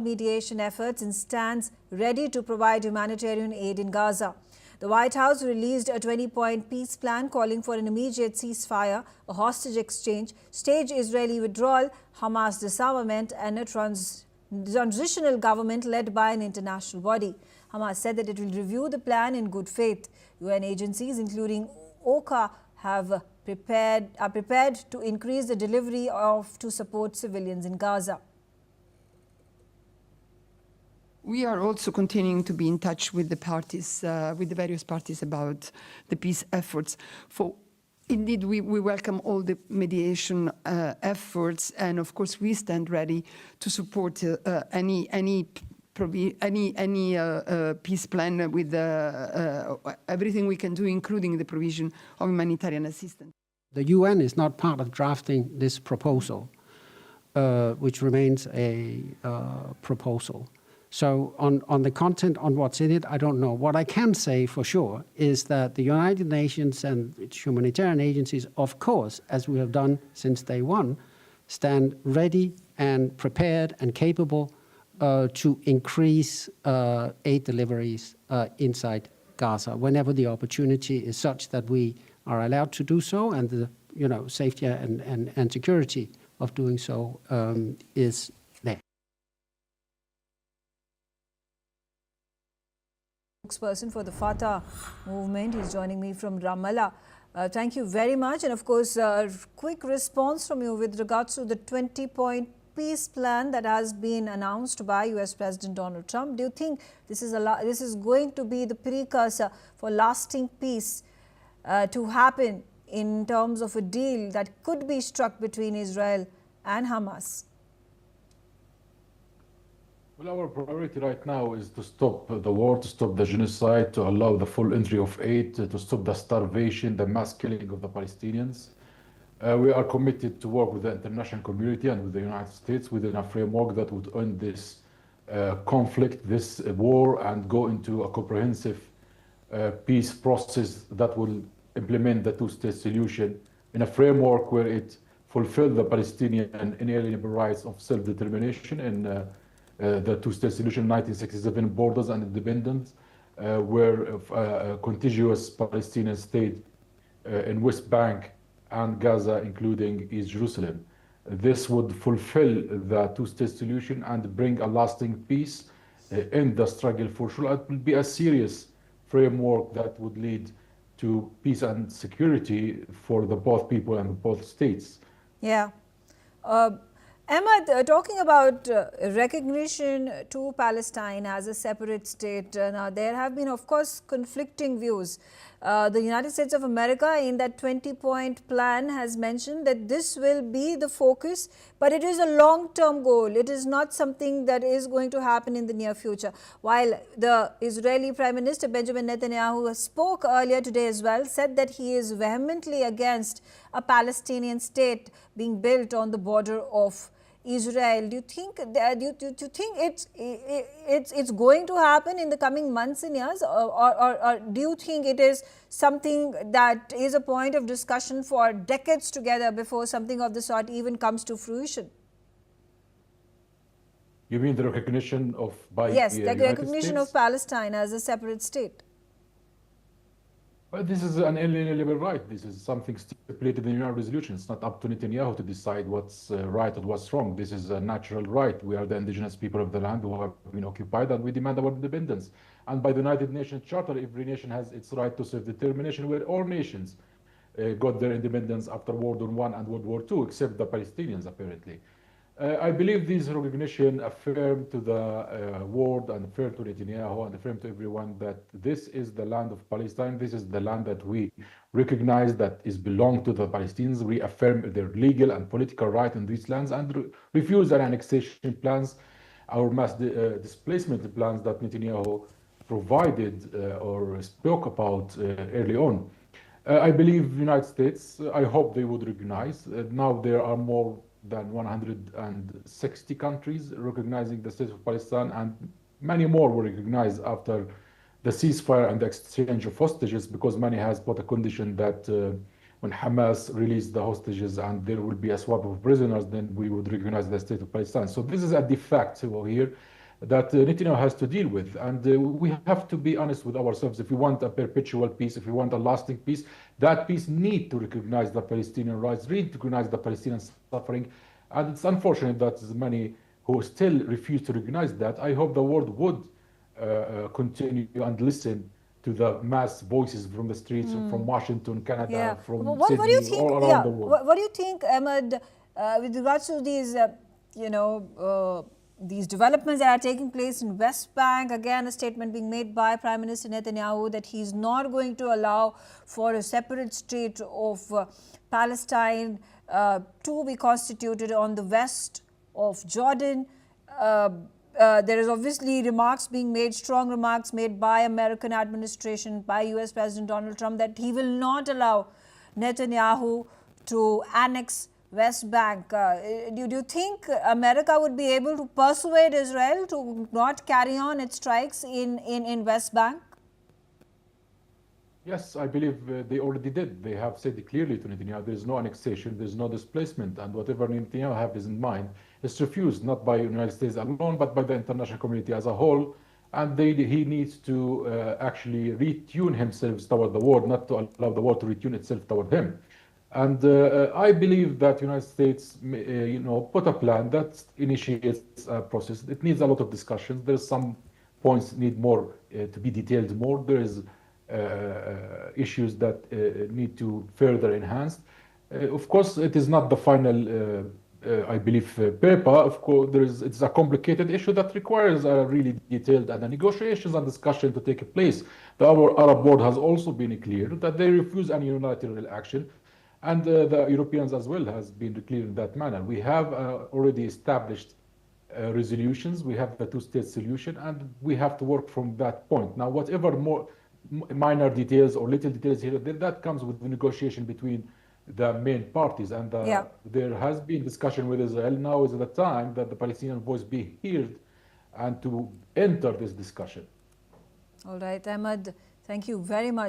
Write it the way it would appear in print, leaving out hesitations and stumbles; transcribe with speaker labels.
Speaker 1: mediation efforts and stands ready to provide humanitarian aid in Gaza. The White House released a 20-point peace plan calling for an immediate ceasefire, a hostage exchange, staged Israeli withdrawal, Hamas disarmament, and a transitional government led by an international body. Hamas said that it will review the plan in good faith. UN agencies, including OCHA, are prepared to increase the delivery to support civilians in Gaza.
Speaker 2: We are also continuing to be in touch with the parties, with the various parties about the peace efforts. Indeed, we welcome all the mediation efforts, and of course we stand ready to support any peace plan with everything we can do, including the provision of humanitarian assistance.
Speaker 3: The UN is not part of drafting this proposal, which remains a proposal. So on the content, on what's in it, I don't know. What I can say for sure is that the United Nations and its humanitarian agencies, of course, as we have done since day one, stand ready and prepared and capable to increase aid deliveries inside Gaza whenever the opportunity is such that we are allowed to do so, and the safety and security of doing so is there.
Speaker 1: Spokesperson for the Fatah movement. He's joining me from Ramallah. Thank you very much. And of course, a quick response from you with regards to the 20-point peace plan that has been announced by US President Donald Trump. Do you think this is going to be the precursor for lasting peace to happen in terms of a deal that could be struck between Israel and Hamas?
Speaker 4: Well, our priority right now is to stop the war, to stop the genocide, to allow the full entry of aid, to stop the starvation, the mass killing of the Palestinians. We are committed to work with the international community and with the United States within a framework that would end this conflict, this war, and go into a comprehensive peace process that will implement the two-state solution in a framework where it fulfills the Palestinian inalienable rights of self-determination and the two-state solution, 1967 borders and independence, where a contiguous Palestinian state in West Bank and Gaza, including East Jerusalem. This would fulfill the two-state solution and bring a lasting peace in the struggle for sure. It will be a serious framework that would lead to peace and security for the both people and both states.
Speaker 1: Yeah. Ahmad, talking about recognition to Palestine as a separate state, now there have been, of course, conflicting views. The United States of America in that 20-point plan has mentioned that this will be the focus, but it is a long-term goal. It is not something that is going to happen in the near future. While the Israeli Prime Minister Benjamin Netanyahu spoke earlier today as well, said that he is vehemently against a Palestinian state being built on the border of Israel. Do you think it's going to happen in the coming months and years, or do you think it is something that is a point of discussion for decades together before something of the sort even comes to fruition?
Speaker 4: You mean the recognition of
Speaker 1: yes, the recognition
Speaker 4: States?
Speaker 1: of Palestine as a separate state?
Speaker 4: Well, this is an inalienable right. This is something stipulated in the UN resolution. It's not up to Netanyahu to decide what's right or what's wrong. This is a natural right. We are the indigenous people of the land who have been occupied, and we demand our independence. And by the United Nations Charter, every nation has its right to self-determination, where all nations got their independence after World War I and World War II, except the Palestinians, apparently. I believe this recognition affirmed to the world and affirmed to Netanyahu and affirmed to everyone that this is the land of Palestine. This is the land that we recognize that is belong to the Palestinians. We affirm their legal and political right in these lands and refuse their annexation plans, our mass displacement plans that Netanyahu provided or spoke about early on. I believe the United States, I hope they would recognize. Now there are more than 160 countries recognizing the state of Palestine, and many more were recognized after the ceasefire and the exchange of hostages, because many has put a condition that when Hamas released the hostages and there will be a swap of prisoners, then we would recognize the state of Palestine. So this is a de facto here that Netanyahu has to deal with. And we have to be honest with ourselves. If we want a perpetual peace, if we want a lasting peace, that peace needs to recognize the Palestinian rights, need to recognize the Palestinian suffering. And it's unfortunate that there's many who still refuse to recognize that. I hope the world would continue and listen to the mass voices from the streets, from Washington, Canada, from Sydney,
Speaker 1: what do you think,
Speaker 4: all around the world.
Speaker 1: What do you think, Ahmed, with regards to these, these developments that are taking place in West Bank? Again, a statement being made by Prime Minister Netanyahu that he's not going to allow for a separate state of Palestine to be constituted on the west of Jordan. There is obviously remarks being made, strong remarks made by American administration, by US President Donald Trump, that he will not allow Netanyahu to annex West Bank. Do you think America would be able to persuade Israel to not carry on its strikes in West Bank?
Speaker 4: Yes, I believe they already did. They have said clearly to Netanyahu, there is no annexation, there is no displacement, and whatever Netanyahu has in mind is refused, not by the United States alone, but by the international community as a whole. And he needs to actually retune himself toward the war, not to allow the war to retune itself toward him. And I believe that the United States, put a plan that initiates a process. It needs a lot of discussions. There's some points need more to be detailed more. There is issues that need to further enhanced. Of course, it is not the final, I believe, paper. Of course, it's a complicated issue that requires a really detailed and negotiations and discussion to take place. The Arab world has also been clear that they refuse any unilateral action. And the Europeans as well has been clear in that manner. We have already established resolutions. We have the two-state solution, and we have to work from that point. Now, whatever more minor details or little details here, that comes with the negotiation between the main parties. And there has been discussion with Israel. Now is the time that the Palestinian voice be heard and to enter this discussion.
Speaker 1: All right, Ahmed, thank you very much.